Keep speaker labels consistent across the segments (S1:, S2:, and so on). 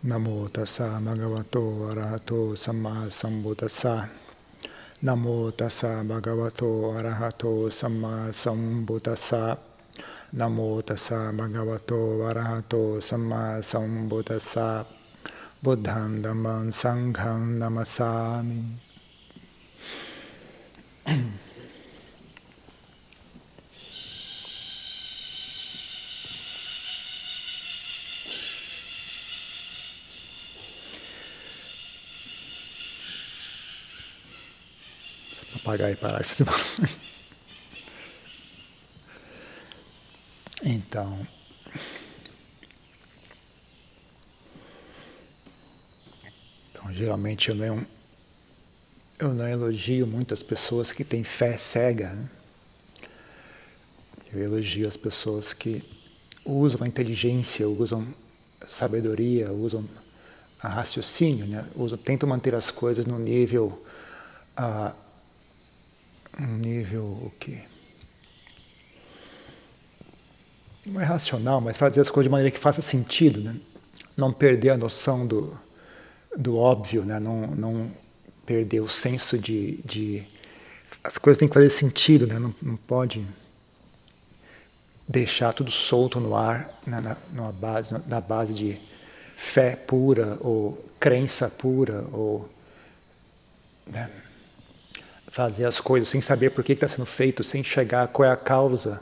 S1: Namo tassa bhagavato arahato samma sambuddhassa. Namo tassa bhagavato arahato samma sambuddhassa. Namo tassa bhagavato arahato samma sambuddhassa. Buddham dhammam sangham namasami. Apagar e parar de fazer barulho. Então, geralmente eu não elogio muitas pessoas que têm fé cega, né? Eu elogio as pessoas que usam a inteligência, usam a sabedoria, usam a raciocínio, né? Tentam manter as coisas no nível o quê? Não é racional, mas fazer as coisas de maneira que faça sentido, né? Não perder a noção do óbvio, né? Não perder o senso de... As coisas têm que fazer sentido, né? Não pode deixar tudo solto no ar, né? na base de fé pura, ou crença pura, ou... né? Fazer as coisas sem saber por que está sendo feito, sem chegar qual é a causa,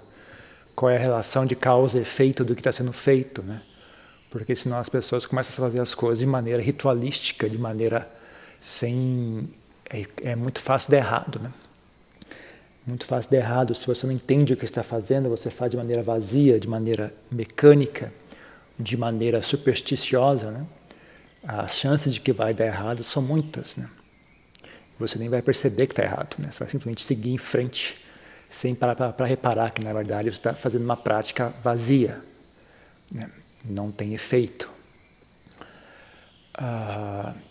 S1: qual é a relação de causa e efeito do que está sendo feito, né? Porque senão as pessoas começam a fazer as coisas de maneira ritualística, de maneira sem... É muito fácil dar errado, né? Muito fácil dar errado. Se você não entende o que está fazendo, você faz de maneira vazia, de maneira mecânica, de maneira supersticiosa, né? As chances de que vai dar errado são muitas, né? Você nem vai perceber que está errado, né? Você vai simplesmente seguir em frente, sem parar para reparar que, na verdade, você está fazendo uma prática vazia, né? Não tem efeito.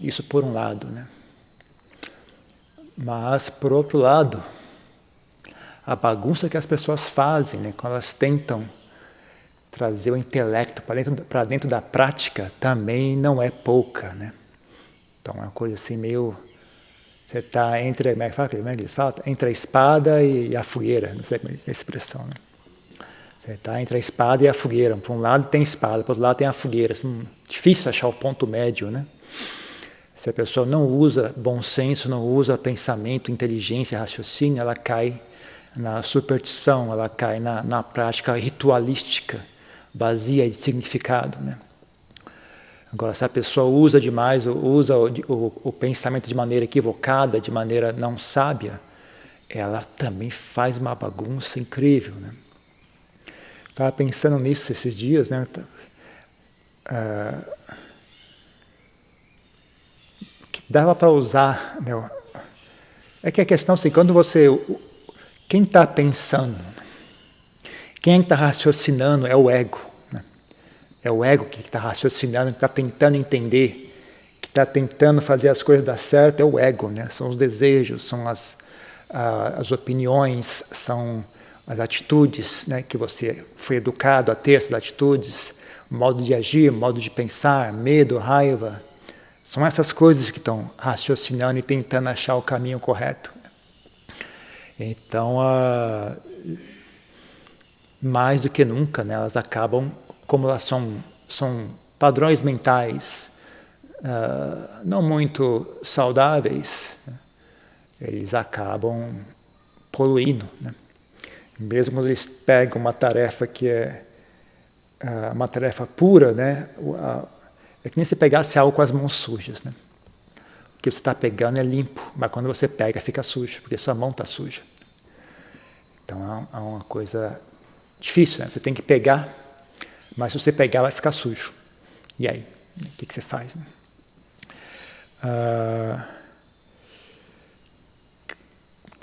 S1: Isso por um lado, né? Mas, por outro lado, a bagunça que as pessoas fazem, né? Quando elas tentam trazer o intelecto para dentro da prática, também não é pouca, né? Então, é uma coisa assim meio... Você está entre, como é que eles falam? Entre a espada e a fogueira, não sei como é a expressão, né? Você está entre a espada e a fogueira. Por um lado tem espada, por outro lado tem a fogueira. Assim, difícil achar o ponto médio, né? Se a pessoa não usa bom senso, não usa pensamento, inteligência, raciocínio, ela cai na superstição, ela cai na prática ritualística, vazia de significado, né? Agora, se a pessoa usa demais, usa o pensamento de maneira equivocada, de maneira não sábia, ela também faz uma bagunça incrível, né? Estava pensando nisso esses dias, né? Que dava para usar, né? É que a questão é assim, quando você... Quem está pensando, quem está raciocinando é o ego. É o ego que está raciocinando, que está tentando entender, que está tentando fazer as coisas dar certo, é o ego, né? São os desejos, são as opiniões, são as atitudes, né? Que você foi educado a ter essas atitudes, modo de agir, modo de pensar, medo, raiva. São essas coisas que estão raciocinando e tentando achar o caminho correto. Então, mais do que nunca, né? Elas acabam... Como elas são padrões mentais não muito saudáveis, né? Eles acabam poluindo, né? Mesmo quando eles pegam uma tarefa que é uma tarefa pura, né? É que nem se pegasse algo com as mãos sujas, né? O que você está pegando é limpo, mas quando você pega fica sujo, porque sua mão está suja. Então é uma coisa difícil, né? Você tem que pegar, mas se você pegar vai ficar sujo. E aí? O que você faz, né?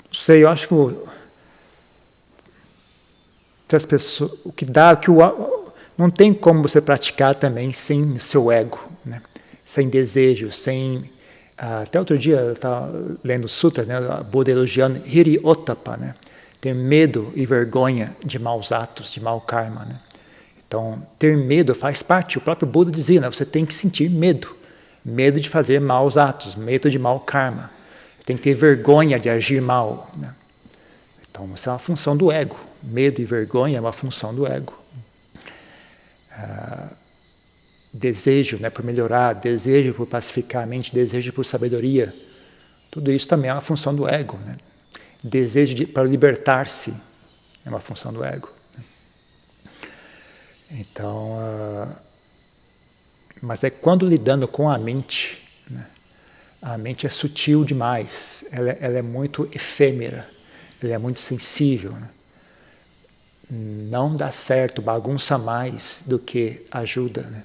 S1: Não sei, eu acho que as pessoas, não tem como você praticar também sem seu ego, né? Sem desejo, sem... até outro dia eu estava lendo sutras, né? Buda elogiando Hiri Ottappa, né? Ter medo e vergonha de maus atos, de mau karma, né? Então, ter medo faz parte, o próprio Buda dizia, né? Você tem que sentir medo. Medo de fazer maus atos, medo de mau karma. Tem que ter vergonha de agir mal, né? Então, isso é uma função do ego. Medo e vergonha é uma função do ego. Desejo, né, por melhorar, desejo por pacificar a mente, desejo por sabedoria. Tudo isso também é uma função do ego, né? Desejo para libertar-se é uma função do ego. Então, mas é quando lidando com a mente, né, a mente é sutil demais, ela é muito efêmera, ela é muito sensível, né? Não dá certo, bagunça mais do que ajuda, né?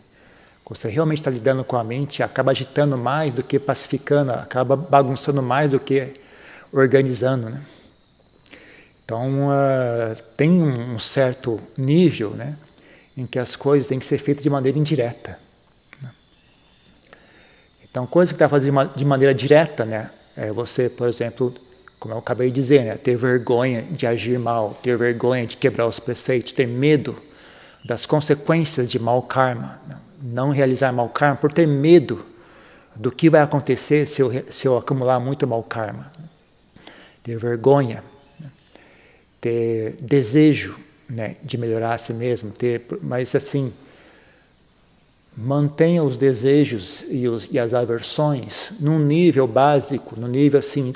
S1: Quando você realmente está lidando com a mente, acaba agitando mais do que pacificando, acaba bagunçando mais do que organizando, né? Então, tem um certo nível, né, em que as coisas têm que ser feitas de maneira indireta, né? Então, coisa que está fazendo de maneira direta, né, é você, por exemplo, como eu acabei de dizer, né, ter vergonha de agir mal, ter vergonha de quebrar os preceitos, ter medo das consequências de mau karma, né? Não realizar mau karma por ter medo do que vai acontecer se eu acumular muito mau karma. Ter vergonha, né? Ter desejo, né, de melhorar a si mesmo, mas assim, mantenha os desejos e as aversões num nível básico, num nível assim,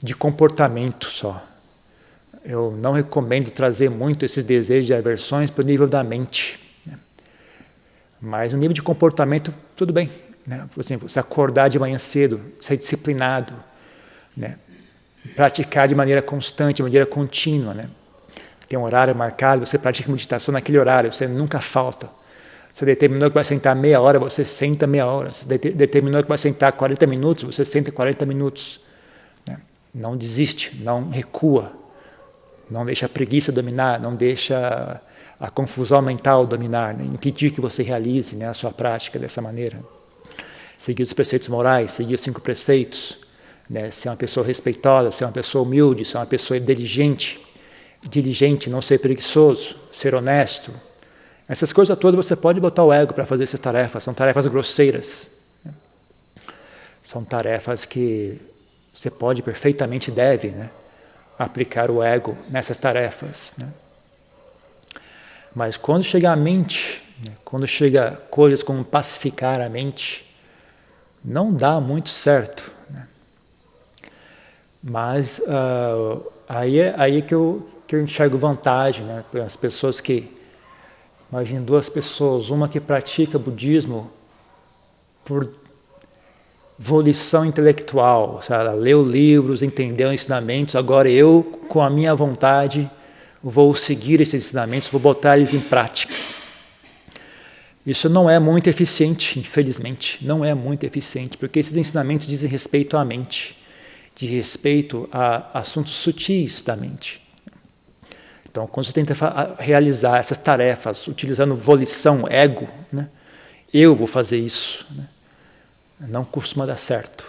S1: de comportamento só. Eu não recomendo trazer muito esses desejos e aversões para o nível da mente, né? Mas no nível de comportamento, tudo bem, né? Por exemplo, você acordar de manhã cedo, ser disciplinado, né? Praticar de maneira constante, de maneira contínua, né? Tem um horário marcado, você pratica meditação naquele horário, você nunca falta. Você determinou que vai sentar meia hora, você senta meia hora. Você determinou que vai sentar 40 minutos, você senta 40 minutos. Né? Não desiste, não recua. Não deixa a preguiça dominar, não deixa a confusão mental dominar, né? Impedir que você realize, né, a sua prática dessa maneira. Seguir os preceitos morais, seguir os 5 preceitos, né? Ser uma pessoa respeitosa, ser uma pessoa humilde, ser uma pessoa diligente, não ser preguiçoso, ser honesto. Essas coisas todas você pode botar o ego para fazer essas tarefas, são tarefas grosseiras, né? São tarefas que você pode perfeitamente deve, né, aplicar o ego nessas tarefas, né? Mas quando chega a mente, né, quando chega coisas como pacificar a mente, não dá muito certo, né? Mas aí que eu enxergo vantagem, né, para as pessoas que... Imagine 2 pessoas, uma que pratica budismo por volição intelectual, ela leu livros, entendeu ensinamentos, agora eu, com a minha vontade, vou seguir esses ensinamentos, vou botar eles em prática. Isso não é muito eficiente, infelizmente, não é muito eficiente, porque esses ensinamentos dizem respeito à mente, de respeito a assuntos sutis da mente. Então, quando você tenta realizar essas tarefas utilizando volição, ego, né, eu vou fazer isso, né, não costuma dar certo,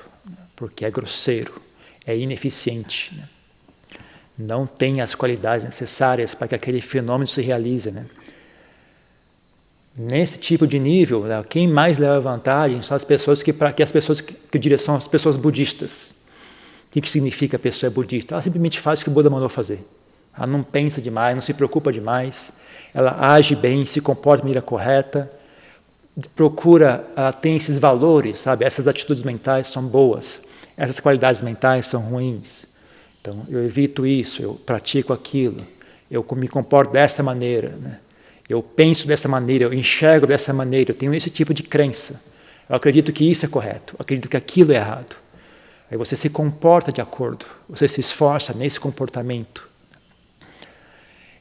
S1: porque é grosseiro, é ineficiente, né, não tem as qualidades necessárias para que aquele fenômeno se realize, né. Nesse tipo de nível, né, quem mais leva vantagem são as pessoas que direção as pessoas budistas. O que significa a pessoa é budista? Ela simplesmente faz o que o Buda mandou fazer. Ela não pensa demais, não se preocupa demais, ela age bem, se comporta de maneira correta, procura, ela tem esses valores, sabe? Essas atitudes mentais são boas, essas qualidades mentais são ruins. Então, eu evito isso, eu pratico aquilo, eu me comporto dessa maneira, né? Eu penso dessa maneira, eu enxergo dessa maneira, eu tenho esse tipo de crença. Eu acredito que isso é correto, eu acredito que aquilo é errado. Aí você se comporta de acordo, você se esforça nesse comportamento.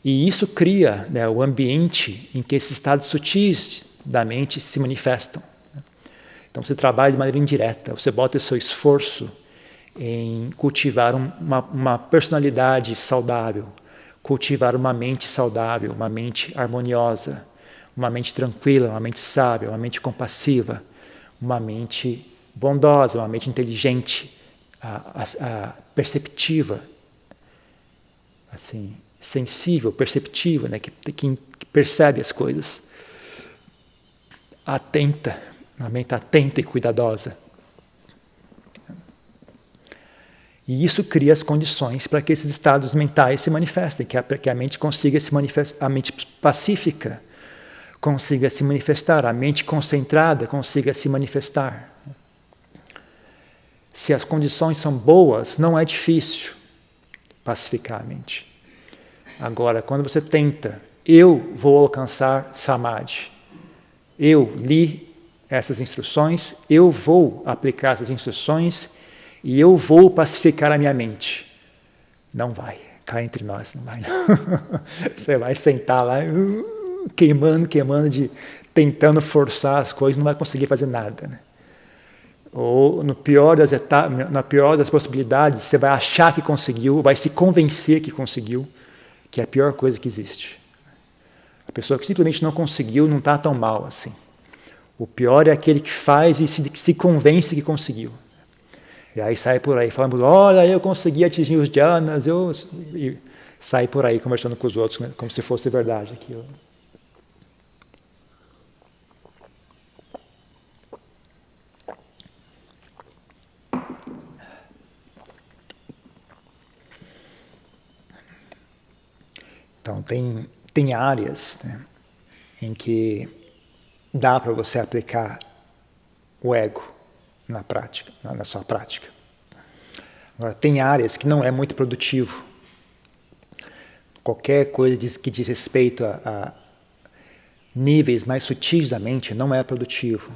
S1: E isso cria, né, o ambiente em que esses estados sutis da mente se manifestam. Então você trabalha de maneira indireta, você bota o seu esforço em cultivar uma personalidade saudável, cultivar uma mente saudável, uma mente harmoniosa, uma mente tranquila, uma mente sábia, uma mente compassiva, uma mente bondosa, uma mente inteligente, perceptiva, assim, sensível, perceptiva, né, que percebe as coisas, atenta, uma mente atenta e cuidadosa. E isso cria as condições para que esses estados mentais se manifestem, que a mente consiga se manifestar, a mente pacífica consiga se manifestar, a mente concentrada consiga se manifestar. Se as condições são boas, não é difícil pacificar a mente. Agora, quando você tenta, eu vou alcançar Samadhi, eu li essas instruções, eu vou aplicar essas instruções e eu vou pacificar a minha mente. Não vai, cá entre nós, não vai não. Você vai sentar lá, queimando, tentando forçar as coisas, não vai conseguir fazer nada, né? Ou na pior das possibilidades, você vai achar que conseguiu, vai se convencer que conseguiu, que é a pior coisa que existe. A pessoa que simplesmente não conseguiu não está tão mal assim. O pior é aquele que faz e se convence que conseguiu. E aí sai por aí falando, olha, eu consegui atingir os dhyanas, e sai por aí conversando com os outros, né, como se fosse verdade aquilo. Então, tem áreas, né, em que dá para você aplicar o ego na prática, na sua prática. Agora, tem áreas que não é muito produtivo. Qualquer coisa que diz respeito a níveis mais sutis da mente não é produtivo.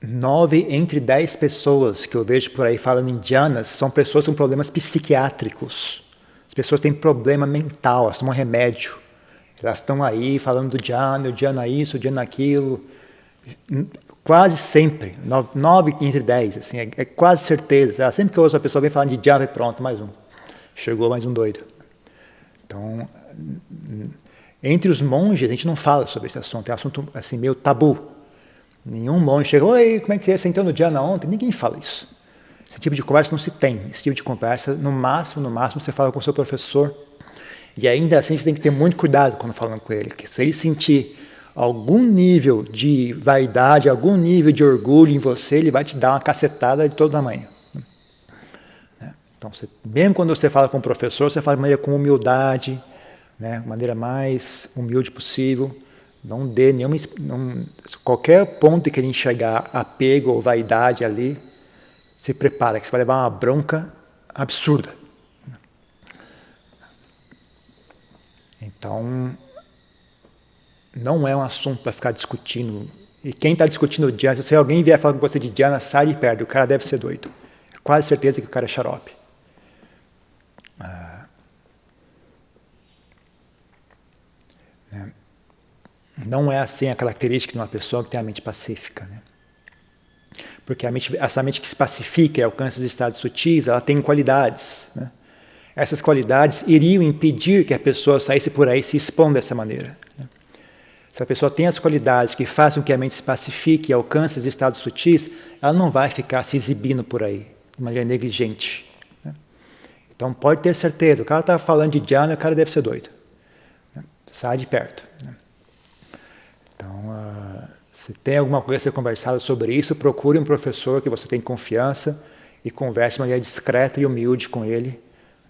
S1: 9 entre 10 pessoas que eu vejo por aí falando em dhyanas são pessoas com problemas psiquiátricos. As pessoas têm problema mental, elas tomam remédio. Elas estão aí falando do dhyana, o dhyana isso, o dhyana aquilo. Quase sempre, 9 entre 10, assim, é quase certeza. Sempre que eu ouço a pessoa vem falando de dhyana, pronto, mais um. Chegou mais um doido. Então, entre os monges, a gente não fala sobre esse assunto. É um assunto assim, meio tabu. Nenhum monge chega, oi, como é que é? Você entrou no dhyana ontem? Ninguém fala isso. Esse tipo de conversa não se tem. Esse tipo de conversa, no máximo, você fala com o seu professor. E ainda assim, você tem que ter muito cuidado quando falando com ele. Que se ele sentir algum nível de vaidade, algum nível de orgulho em você, ele vai te dar uma cacetada de todo tamanho. Então, mesmo quando você fala com o professor, você fala de maneira com humildade, né, maneira mais humilde possível. Não dê nenhuma... qualquer ponto que ele enxergar apego ou vaidade ali, se prepara, que você vai levar uma bronca absurda. Então, não é um assunto para ficar discutindo. E quem está discutindo o dhyana, se alguém vier falar com você de dhyana, sai de perto, o cara deve ser doido. É quase certeza que o cara é xarope. Não é assim a característica de uma pessoa que tem a mente pacífica, né? Porque essa mente que se pacifica e alcança os estados sutis, ela tem qualidades, né? Essas qualidades iriam impedir que a pessoa saísse por aí se expondo dessa maneira, né? Se a pessoa tem as qualidades que fazem com que a mente se pacifique e alcance os estados sutis, ela não vai ficar se exibindo por aí, de maneira negligente, né? Então pode ter certeza, o cara está falando de dhyana, o cara deve ser doido, né? Sai de perto, né? Então, se tem alguma coisa a ser conversada sobre isso, procure um professor que você tem confiança e converse de maneira discreta e humilde com ele,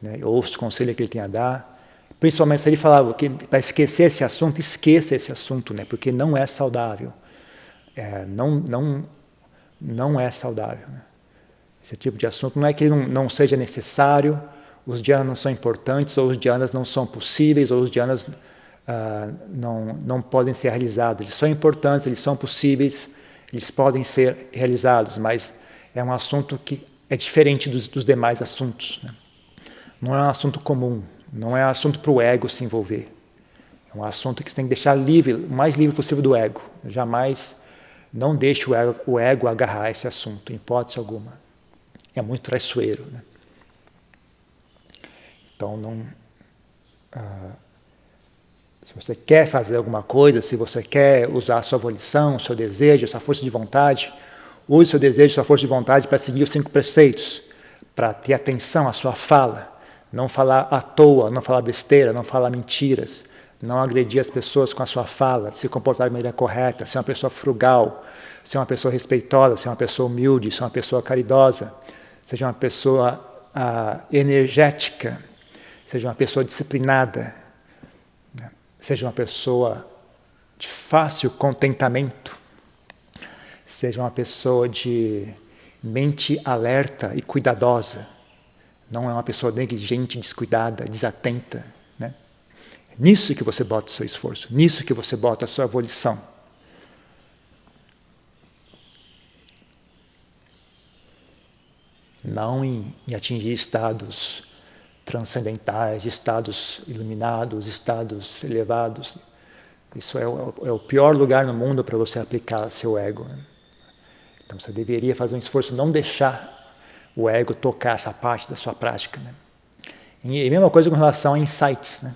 S1: né? Ouça os conselhos que ele tem a dar. Principalmente se ele falar que para esquecer esse assunto, esqueça esse assunto, né? Porque não é saudável. Não é saudável, né? Esse tipo de assunto não é que ele não seja necessário, os dhyanas não são importantes, ou os dhyanas não são possíveis, ou os dhyanas não podem ser realizados. Eles são importantes, eles são possíveis, eles podem ser realizados, mas é um assunto que é diferente dos demais assuntos, né? Não é um assunto comum, não é um assunto para o ego se envolver. É um assunto que você tem que deixar livre, o mais livre possível do ego. Jamais, não deixe o ego agarrar esse assunto, em hipótese alguma. É muito traiçoeiro, né? Então, se você quer fazer alguma coisa, se você quer usar a sua volição, o seu desejo, a sua força de vontade, use o seu desejo, a sua força de vontade para seguir os 5 preceitos, para ter atenção à sua fala, não falar à toa, não falar besteira, não falar mentiras, não agredir as pessoas com a sua fala, se comportar de maneira correta, ser uma pessoa frugal, ser uma pessoa respeitosa, ser uma pessoa humilde, ser uma pessoa caridosa, seja uma pessoa energética, seja uma pessoa disciplinada, né? Seja uma pessoa de fácil contentamento, seja uma pessoa de mente alerta e cuidadosa, não é uma pessoa negligente, descuidada, desatenta, né? Nisso que você bota o seu esforço, nisso que você bota a sua volição. Não em atingir estados transcendentais, estados iluminados, estados elevados. Isso é o pior lugar no mundo para você aplicar seu ego, né? Então você deveria fazer um esforço, não deixar o ego tocar essa parte da sua prática, né? E a mesma coisa com relação a insights, né?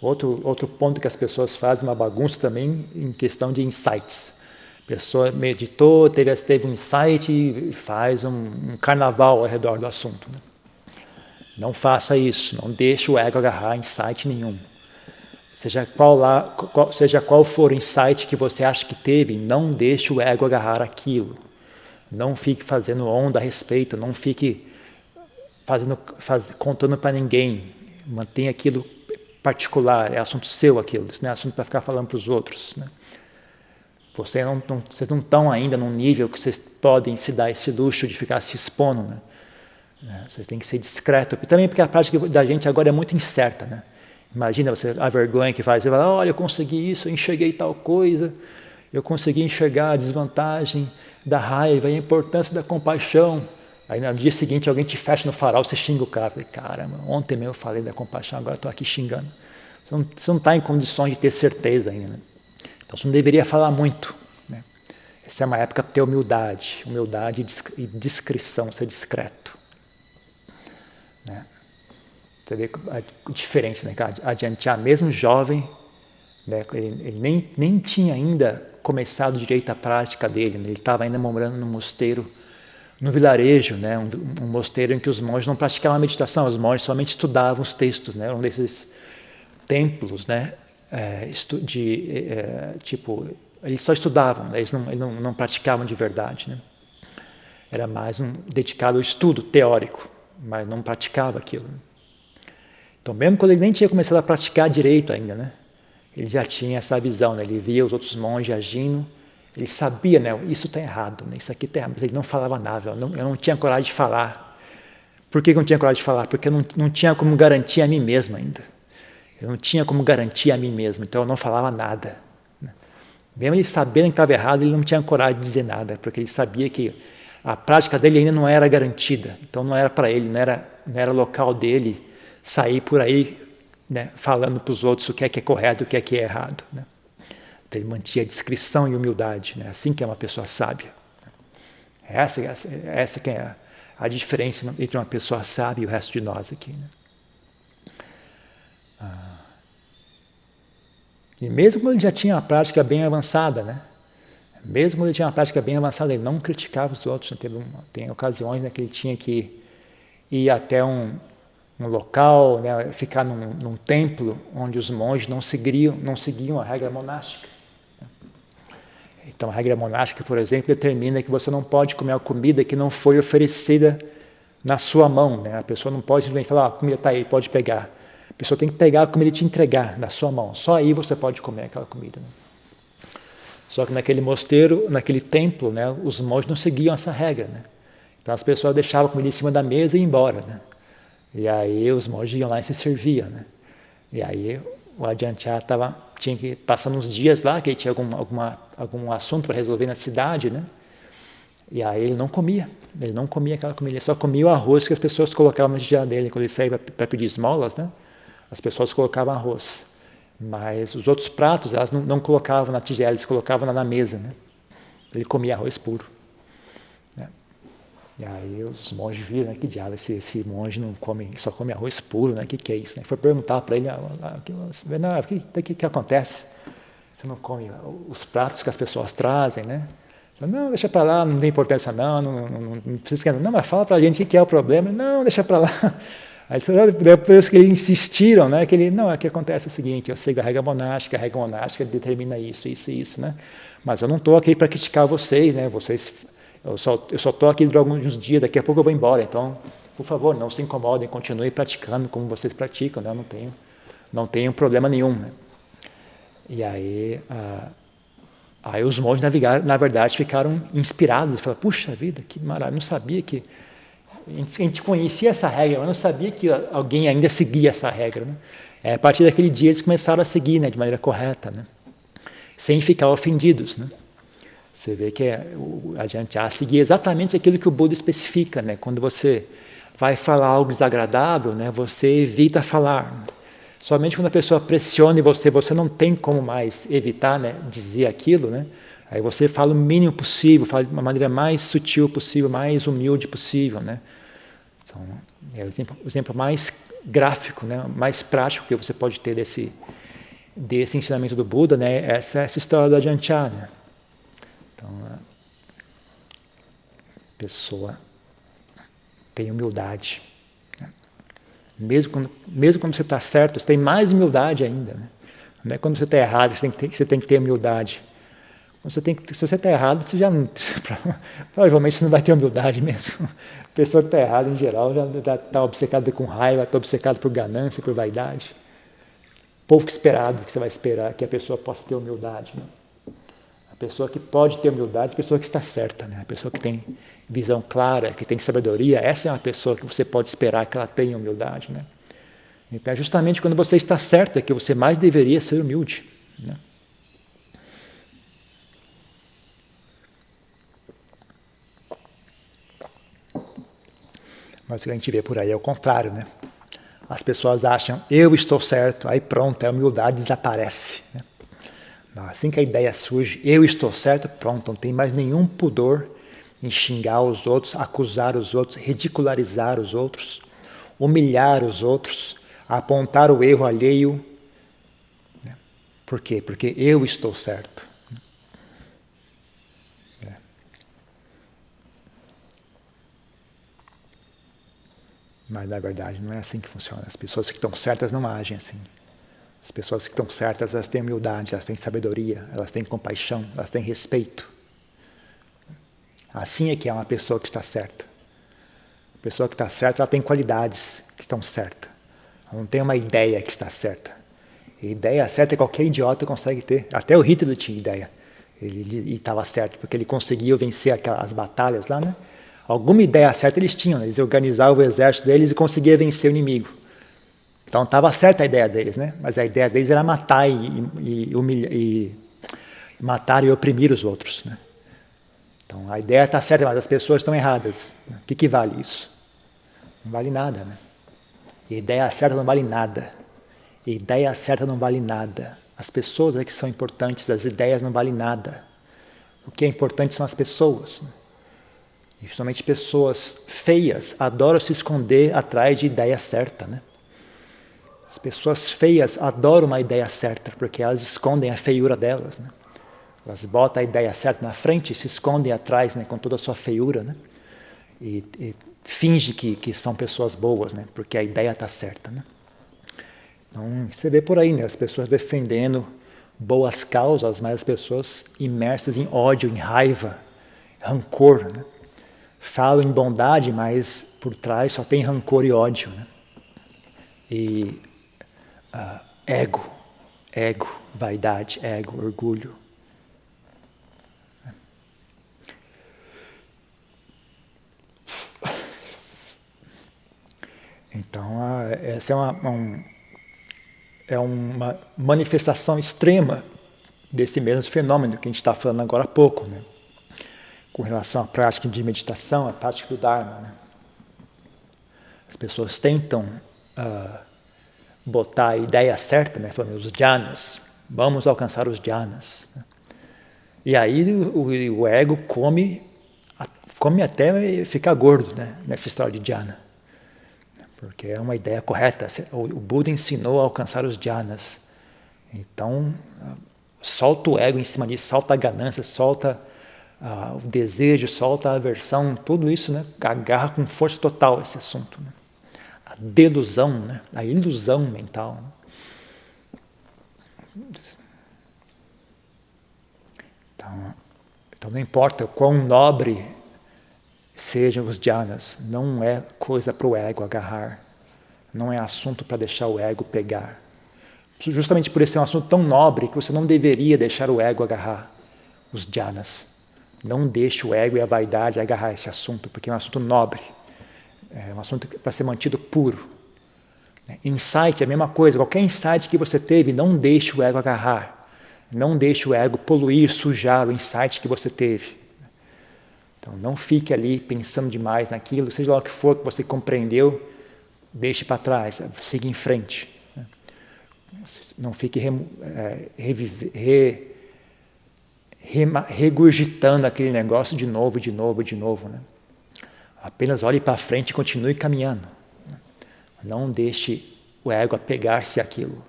S1: Outro ponto que as pessoas fazem uma bagunça também em questão de insights. A pessoa meditou, teve um insight e faz um carnaval ao redor do assunto, né? Não faça isso, não deixe o ego agarrar insight nenhum. Seja qual for o insight que você acha que teve, não deixe o ego agarrar aquilo. Não fique fazendo onda a respeito, não fique contando para ninguém. Mantenha aquilo particular, é assunto seu aquilo, isso não é assunto para ficar falando para os outros, né? Vocês não estão ainda num nível que vocês podem se dar esse luxo de ficar se expondo, né? Vocês têm que ser discreto. Também porque a prática da gente agora é muito incerta, né? Imagina a vergonha que faz. Você fala, olha, eu consegui isso, eu enxerguei tal coisa, eu consegui enxergar a desvantagem da raiva e a importância da compaixão. Aí no dia seguinte alguém te fecha no farol, você xinga o cara. Eu falei, caramba, ontem mesmo eu falei da compaixão, agora estou aqui xingando. Você não está em condições de ter certeza ainda, né? Então você não deveria falar muito, né? Essa é uma época para ter humildade e discrição, ser discreto, né? Você vê a diferença, né? Ajahn, mesmo jovem, né? Ele nem tinha ainda começado direito a prática dele, né? Ele estava ainda morando num mosteiro, no vilarejo, né? Um mosteiro em que os monges não praticavam a meditação, os monges somente estudavam os textos, né? Um desses templos, né? Tipo, eles só estudavam, né? Eles não praticavam de verdade, né? Era mais dedicado ao estudo teórico, mas não praticava aquilo. Então, mesmo quando ele nem tinha começado a praticar direito ainda, né? Ele já tinha essa visão, né? Ele via os outros monges agindo, ele sabia, né? Isso está errado, né? Isso aqui está errado, mas ele não falava nada, eu não tinha coragem de falar. Por que eu não tinha coragem de falar? Porque eu não tinha como garantir a mim mesmo ainda. Eu não tinha como garantir a mim mesmo, então eu não falava nada, né? Mesmo ele sabendo que estava errado, ele não tinha coragem de dizer nada, porque ele sabia que a prática dele ainda não era garantida, então não era para ele, não era local dele sair por aí, né, falando para os outros o que é correto, o que é errado, né? Então ele mantinha discrição e humildade, né? Assim que é uma pessoa sábia. Essa que é a diferença entre uma pessoa sábia e o resto de nós aqui, né? E mesmo quando ele já tinha uma prática bem avançada, né? Mesmo quando ele tinha uma prática bem avançada, ele não criticava os outros. Tem ocasiões, né, que ele tinha que ir até um local, né, ficar num templo onde os monges não seguiam a regra monástica. Então a regra monástica, por exemplo, determina que você não pode comer a comida que não foi oferecida na sua mão, né? A pessoa não pode simplesmente falar, a comida está aí, pode pegar. A pessoa tem que pegar a comida e te entregar na sua mão. Só aí você pode comer aquela comida, né? Só que naquele mosteiro, naquele templo, né, os monges não seguiam essa regra, né? Então as pessoas deixavam a comida em cima da mesa e iam embora, né? E aí os monges iam lá e se serviam, né? E aí o Ajahn Chah tinha que passar uns dias lá, que ele tinha algum assunto para resolver na cidade, né? E aí ele não comia aquela comida, ele só comia o arroz que as pessoas colocavam na tigela dele. Quando ele saía para pedir esmolas, né, as pessoas colocavam arroz, mas os outros pratos elas não colocavam na tigela, eles colocavam na mesa, né? Ele comia arroz puro, né? E aí os monges viram, né, que diabo, esse monge não come, só come arroz puro, né? Que é isso, né? Foi perguntar para ele, o que acontece? Você não come os pratos que as pessoas trazem, né? Não, deixa para lá, não tem importância não precisa, não, mas fala para a gente o que é o problema. Não, deixa para lá. Aí depois que eles insistiram, né, que ele, não, aqui acontece o seguinte, eu sigo a regra monástica determina isso, isso e isso, né? Mas eu não estou aqui para criticar vocês, né? Eu só estou aqui durante alguns dias, daqui a pouco eu vou embora, então, por favor, não se incomodem, continuem praticando como vocês praticam, né? Eu não tenho problema nenhum, né? E aí, os monges, na verdade, ficaram inspirados, falaram, puxa vida, que maravilha, eu não sabia que... A gente conhecia essa regra, mas não sabia que alguém ainda seguia essa regra, né? A partir daquele dia eles começaram a seguir, né, de maneira correta, né? Sem ficar ofendidos, né? Você vê que a gente seguir exatamente aquilo que o Buda especifica, né? Quando você vai falar algo desagradável, né, você evita falar. Somente quando a pessoa pressiona em você, você não tem como mais evitar, né, dizer aquilo, né? Aí você fala o mínimo possível, fala de uma maneira mais sutil possível, mais humilde possível, né? Então, é o exemplo mais gráfico, né, mais prático que você pode ter desse ensinamento do Buda, né? Essa história do Ajahn Chah, né? Então, a pessoa tem humildade, né? Mesmo quando você está certo, você tem mais humildade ainda, né? Não é quando você está errado, você tem que ter humildade. Se você está errado, você já não, provavelmente você não vai ter humildade mesmo. A pessoa que está errada, em geral, já está obcecada com raiva, está obcecada por ganância, por vaidade. Pouco esperado que você vai esperar que a pessoa possa ter humildade, né? A pessoa que pode ter humildade é a pessoa que está certa, né? A pessoa que tem visão clara, que tem sabedoria, essa é uma pessoa que você pode esperar que ela tenha humildade, né? Então, é justamente quando você está certo é que você mais deveria ser humilde, né? Mas o que a gente vê por aí é o contrário, né? As pessoas acham, eu estou certo, aí pronto, a humildade desaparece, né? Assim que a ideia surge, eu estou certo, pronto, não tem mais nenhum pudor em xingar os outros, acusar os outros, ridicularizar os outros, humilhar os outros, apontar o erro alheio. Né? Por quê? Porque eu estou certo. Mas, na verdade, não é assim que funciona. As pessoas que estão certas não agem assim. As pessoas que estão certas, elas têm humildade, elas têm sabedoria, elas têm compaixão, elas têm respeito. Assim é que é uma pessoa que está certa. A pessoa que está certa, ela tem qualidades que estão certas. Ela não tem uma ideia que está certa. A ideia certa qualquer idiota consegue ter. Até o Hitler tinha ideia. Ele estava certo, porque ele conseguiu vencer as batalhas lá, né? Alguma ideia certa eles tinham, né? Eles organizavam o exército deles e conseguiam vencer o inimigo. Então estava certa a ideia deles, né? Mas a ideia deles era matar matar e oprimir os outros, né? Então a ideia está certa, mas as pessoas estão erradas. O que vale isso? Não vale nada, né? A ideia certa não vale nada. A ideia certa não vale nada. As pessoas é que são importantes, as ideias não valem nada. O que é importante são as pessoas, né? E principalmente pessoas feias adoram se esconder atrás de ideia certa, né? As pessoas feias adoram uma ideia certa, porque elas escondem a feiura delas, né? Elas botam a ideia certa na frente e se escondem atrás, né, com toda a sua feiura, né? E fingem que são pessoas boas, né? Porque a ideia está certa, né? Então, você vê por aí, né? As pessoas defendendo boas causas, mas as pessoas imersas em ódio, em raiva, rancor, né? Falam em bondade, mas por trás só tem rancor e ódio, né? E ego, vaidade, orgulho. Então, essa é uma manifestação extrema desse mesmo fenômeno que a gente está falando agora há pouco, né? Com relação à prática de meditação, à prática do Dharma, né? As pessoas tentam botar a ideia certa, né? Falando os jhanas, vamos alcançar os jhanas, né? E aí o ego come até ficar gordo, né? Nessa história de jhana. Porque é uma ideia correta. O Buda ensinou a alcançar os jhanas. Então, solta o ego em cima disso, solta a ganância, solta o desejo, solta a aversão, tudo isso, né? Agarra com força total esse assunto, né? a delusão, né? A ilusão mental. Então não importa o quão nobre sejam os jhanas, não é coisa para o ego agarrar, não é assunto para deixar o ego pegar. Justamente por esse ser um assunto tão nobre que você não deveria deixar o ego agarrar os jhanas. Não deixe o ego e a vaidade agarrar esse assunto, porque é um assunto nobre, é um assunto para ser mantido puro. Insight é a mesma coisa, qualquer insight que você teve, não deixe o ego agarrar, não deixe o ego poluir, sujar o insight que você teve. Então não fique ali pensando demais naquilo, seja lá o que for que você compreendeu, deixe para trás, siga em frente. Não fique regurgitando aquele negócio de novo, de novo, de novo. Né? Apenas olhe para frente e continue caminhando. Não deixe o ego apegar-se àquilo.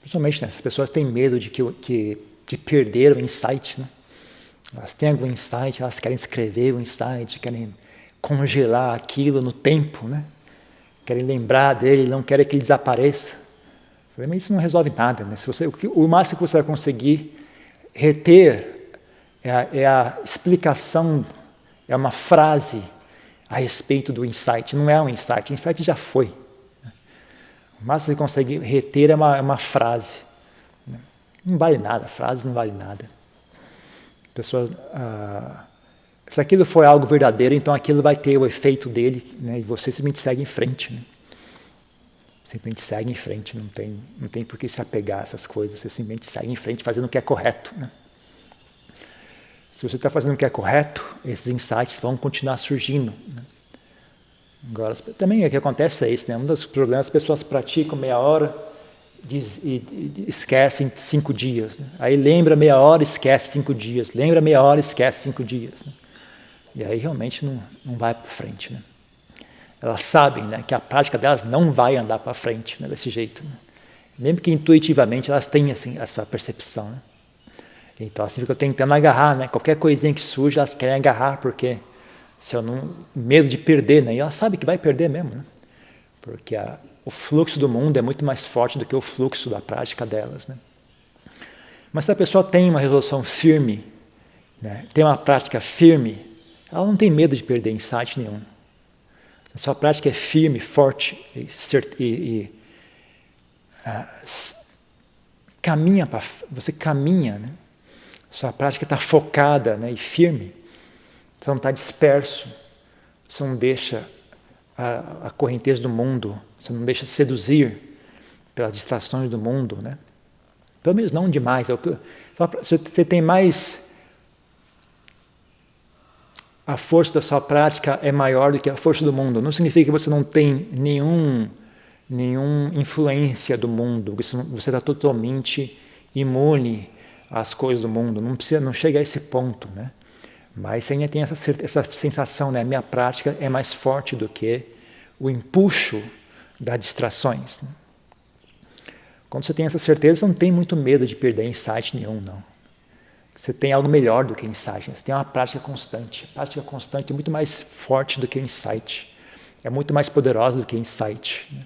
S1: Principalmente, né, as pessoas têm medo de perder o insight. Né? Elas têm algum insight, elas querem escrever o insight, querem congelar aquilo no tempo, né? Querem lembrar dele, não querem que ele desapareça. Mas isso não resolve nada. Né? O máximo que você vai conseguir reter é a explicação, é uma frase a respeito do insight. Não é um insight, o insight já foi. O máximo que você consegue reter é uma frase. Não vale nada, frase não vale nada. Pessoas, se aquilo for algo verdadeiro, então aquilo vai ter o efeito dele, né, e você simplesmente segue em frente. Né? Simplesmente segue em frente, não tem por que se apegar a essas coisas, você simplesmente segue em frente fazendo o que é correto. Né? Se você está fazendo o que é correto, esses insights vão continuar surgindo. Né? Agora, também o que acontece é isso, né? Um dos problemas, as pessoas praticam meia hora e esquecem 5 dias. Né? Aí lembra meia hora, esquece 5 dias. Lembra meia hora, esquece 5 dias. Né? E aí realmente não vai para frente. Né? Elas sabem, né, que a prática delas não vai andar para frente, né, desse jeito. Né? Mesmo que intuitivamente elas têm assim, essa percepção. Né? Então assim ficam tentando agarrar, né? Qualquer coisinha que surge, elas querem agarrar, porque se eu não, medo de perder, né? E ela sabe que vai perder mesmo, né? Porque o fluxo do mundo é muito mais forte do que o fluxo da prática delas, né? Mas se a pessoa tem uma resolução firme, né? Tem uma prática firme, ela não tem medo de perder insight nenhum. Se a sua prática é firme, forte caminha para, você caminha, né? Sua prática está focada, né, e firme. Você não está disperso, você não deixa a correnteza do mundo, você não deixa seduzir pelas distrações do mundo, né? Pelo menos não demais. Você tem mais, a força da sua prática é maior do que a força do mundo. Não significa que você não tem nenhuma influência do mundo, que você está totalmente imune às coisas do mundo. Não chega a esse ponto, né? Mas você ainda tem essa sensação, né? Minha prática é mais forte do que o empuxo das distrações. Né? Quando você tem essa certeza, você não tem muito medo de perder insight nenhum, não. Você tem algo melhor do que insight. Né? Você tem uma prática constante. A prática constante é muito mais forte do que insight. É muito mais poderosa do que insight. Né?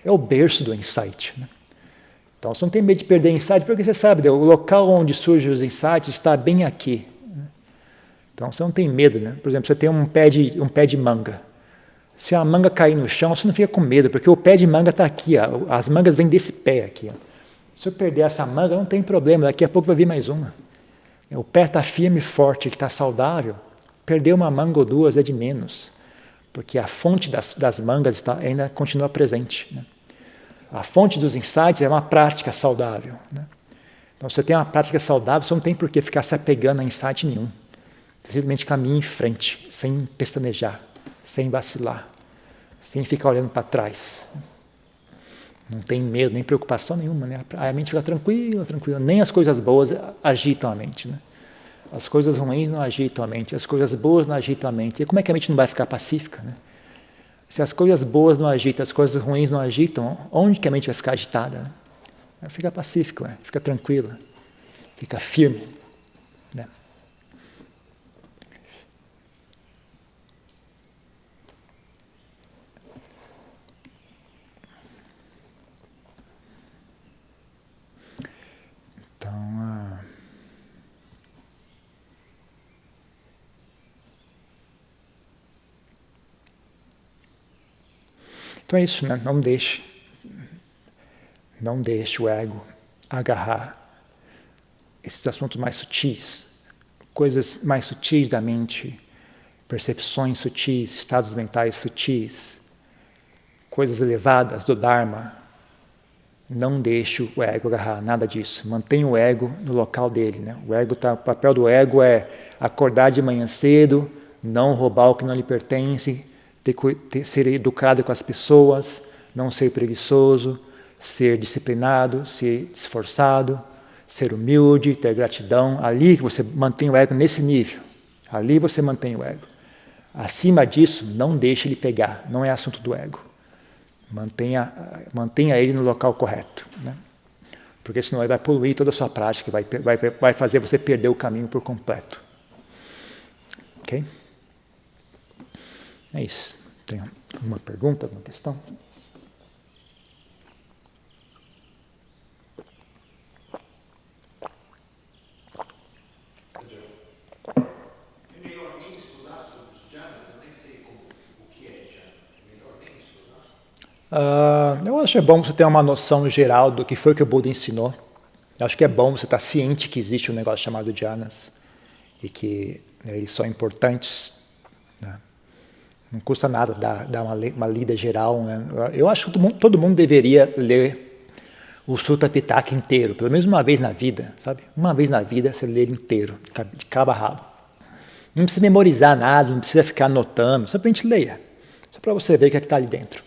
S1: É o berço do insight. Né? Então, você não tem medo de perder insight, porque você sabe, o local onde surgem os insights está bem aqui. Então você não tem medo, né? Por exemplo, você tem um pé de manga. Se a manga cair no chão, você não fica com medo, porque o pé de manga está aqui, ó. As mangas vêm desse pé aqui. Ó. Se eu perder essa manga, não tem problema, daqui a pouco vai vir mais uma. O pé está firme e forte, ele está saudável. Perder uma manga ou duas é de menos, porque a fonte das mangas ainda continua presente. Né? A fonte dos insights é uma prática saudável. Né? Então, se você tem uma prática saudável, você não tem por que ficar se apegando a insight nenhum. Simplesmente caminhe em frente, sem pestanejar, sem vacilar, sem ficar olhando para trás. Não tem medo, nem preocupação nenhuma. Né? A mente fica tranquila, tranquila. Nem as coisas boas agitam a mente. Né? As coisas ruins não agitam a mente, as coisas boas não agitam a mente. E como é que a mente não vai ficar pacífica? Né? Se as coisas boas não agitam, as coisas ruins não agitam, onde que a mente vai ficar agitada? Vai ficar pacífico, fica tranquila, fica firme. Né? Então é isso, né? Não deixe o ego agarrar esses assuntos mais sutis, coisas mais sutis da mente, percepções sutis, estados mentais sutis, coisas elevadas do Dharma. Não deixe o ego agarrar nada disso. Mantenha o ego no local dele, né? O papel do ego é acordar de manhã cedo, não roubar o que não lhe pertence, ser educado com as pessoas, não ser preguiçoso, ser disciplinado, ser esforçado, ser humilde, ter gratidão. Ali que você mantém o ego nesse nível. Ali você mantém o ego. Acima disso, não deixe ele pegar. Não é assunto do ego. Mantenha ele no local correto. Né? Porque senão ele vai poluir toda a sua prática, vai fazer você perder o caminho por completo. Ok? É isso. Tem alguma pergunta, alguma questão?
S2: É melhor nem estudar sobre os jhanas? Eu nem sei o que é jhana. É melhor nem estudar?
S1: Eu acho que é bom você ter uma noção geral do que foi que o Buda ensinou. Eu acho que é bom você estar ciente que existe um negócio chamado jhanas e que eles são importantes. Né? Não custa nada dar uma lida geral. Né? Eu acho que todo mundo deveria ler o Sutta Pitaka inteiro, pelo menos uma vez na vida, sabe? Uma vez na vida você lê ele inteiro, de cabo a rabo. Não precisa memorizar nada, não precisa ficar anotando, simplesmente leia. Só para você ver o que é que está ali dentro.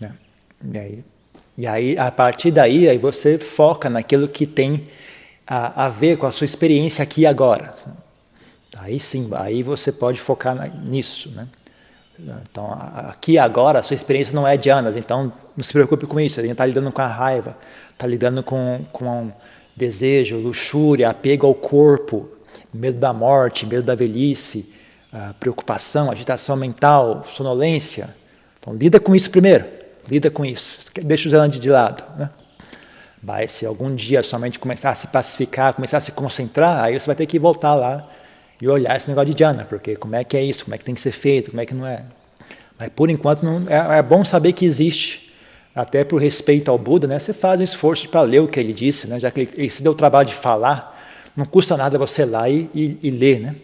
S1: Né? E aí, a partir daí, aí você foca naquilo que tem a ver com a sua experiência aqui e agora. Aí sim, aí você pode focar nisso. Né? Então, aqui e agora, a sua experiência não é jhanas, então não se preocupe com isso. Você está lidando com a raiva, está lidando com desejo, luxúria, apego ao corpo, medo da morte, medo da velhice, preocupação, agitação mental, sonolência. Então, lida com isso primeiro. Lida com isso. Deixa os jhanas de lado. Né? Mas se algum dia somente começar a se pacificar, começar a se concentrar, aí você vai ter que voltar lá e olhar esse negócio de jhana, porque como é que é isso, como é que tem que ser feito, como é que não é. Mas por enquanto não, é bom saber que existe, até por respeito ao Buda, né? Você faz um esforço para ler o que ele disse, né? Já que ele se deu o trabalho de falar, não custa nada você ir lá e ler, né?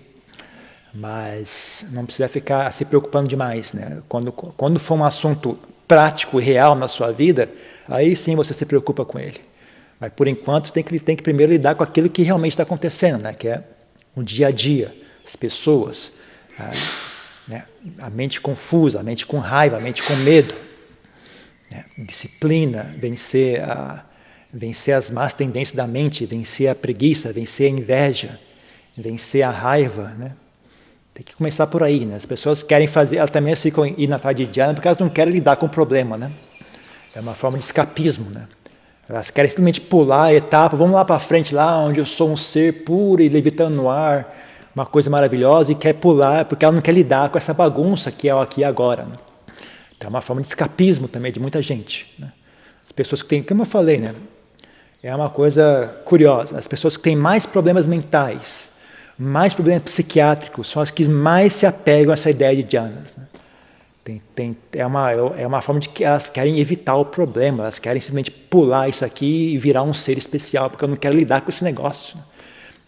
S1: Mas não precisa ficar se preocupando demais, né? Quando for um assunto prático e real na sua vida, aí sim você se preocupa com ele. Mas por enquanto tem que primeiro lidar com aquilo que realmente está acontecendo, né? Que é o dia a dia, as pessoas, né? A mente confusa, a mente com raiva, a mente com medo. Né? Disciplina, vencer as más tendências da mente, vencer a preguiça, vencer a inveja, vencer a raiva, né? Tem que começar por aí, né? As pessoas querem fazer, elas também ficam indo atrás de jhana porque elas não querem lidar com o problema, né? É uma forma de escapismo, né? Elas querem simplesmente pular a etapa, vamos lá para frente, lá onde eu sou um ser puro e levitando no ar, uma coisa maravilhosa, e quer pular porque ela não quer lidar com essa bagunça que é o aqui e agora, né? Então é uma forma de escapismo também de muita gente, né? As pessoas que têm, como eu falei, né? É uma coisa curiosa, as pessoas que têm mais problemas mentais, mais problemas psiquiátricos, são as que mais se apegam a essa ideia de jhanas. Né? É uma forma de que elas querem evitar o problema, elas querem simplesmente pular isso aqui e virar um ser especial, porque eu não quero lidar com esse negócio.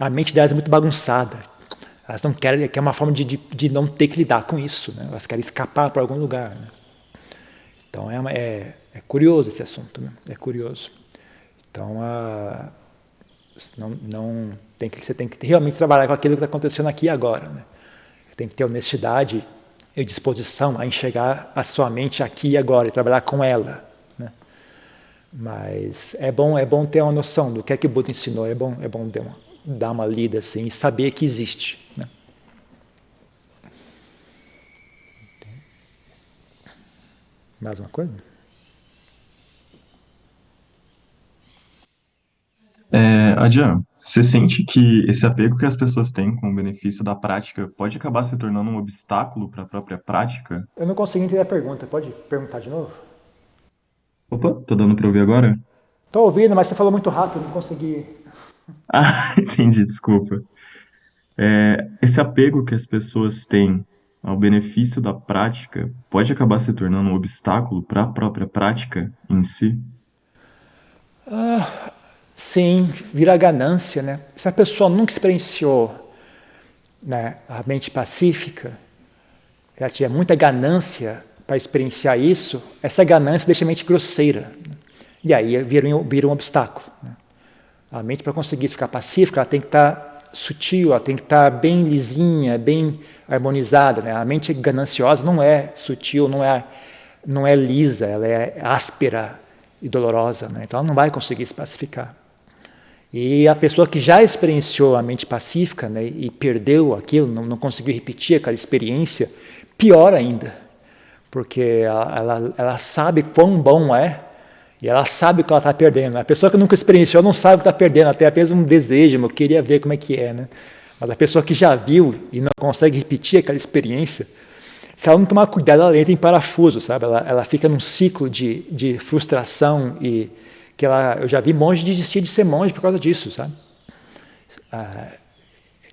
S1: A mente delas é muito bagunçada. Elas não querem, que é uma forma de não ter que lidar com isso. Né? Elas querem escapar para algum lugar. Né? Então é curioso esse assunto, né? É curioso. Então você tem que realmente trabalhar com aquilo que está acontecendo aqui e agora. Né? Tem que ter honestidade e disposição a enxergar a sua mente aqui e agora e trabalhar com ela. Né? Mas é bom ter uma noção do que é que o Buda ensinou, é bom dar uma lida assim e saber que existe. Né? Mais uma coisa?
S3: Adjan, você sente que esse apego que as pessoas têm com o benefício da prática pode acabar se tornando um obstáculo para a própria prática?
S1: Eu não consegui entender a pergunta. Pode perguntar de novo?
S3: Opa, tô dando para ouvir agora?
S1: Estou ouvindo, mas você falou muito rápido, não consegui.
S3: Ah, entendi, desculpa. Esse apego que as pessoas têm ao benefício da prática pode acabar se tornando um obstáculo para a própria prática em si?
S1: Sim, vira ganância, né? Se a pessoa nunca experienciou, né, a mente pacífica, ela tiver muita ganância para experienciar isso, essa ganância deixa a mente grosseira. E aí vira um obstáculo. Né? A mente, para conseguir ficar pacífica, ela tem que estar sutil, ela tem que estar bem lisinha, bem harmonizada. Né? A mente gananciosa não é sutil, não é lisa, ela é áspera e dolorosa. Né? Então ela não vai conseguir se pacificar. E a pessoa que já experienciou a mente pacífica, né, e perdeu aquilo, não conseguiu repetir aquela experiência, pior ainda, porque ela sabe quão bom é, e ela sabe o que ela está perdendo. A pessoa que nunca experienciou não sabe o que está perdendo, até apenas um desejo, eu queria ver como é que é. Né? Mas a pessoa que já viu e não consegue repetir aquela experiência, se ela não tomar cuidado, ela entra em parafuso, sabe? Ela fica num ciclo de frustração e eu já vi monge desistir de ser monge por causa disso, sabe?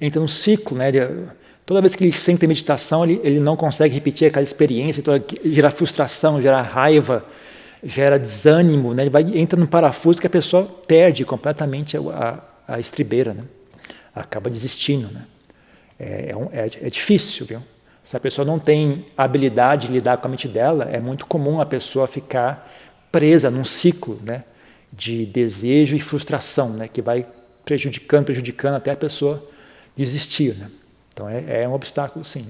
S1: Entra num ciclo, né? Toda vez que ele senta em meditação, ele não consegue repetir aquela experiência, então gera frustração, gera raiva, gera desânimo, né? Entra num parafuso que a pessoa perde completamente a estribeira, né? Acaba desistindo, né? É difícil, viu? Se a pessoa não tem habilidade de lidar com a mente dela, é muito comum a pessoa ficar presa num ciclo, né, de desejo e frustração, né, que vai prejudicando até a pessoa desistir. Né? Então é um obstáculo, sim.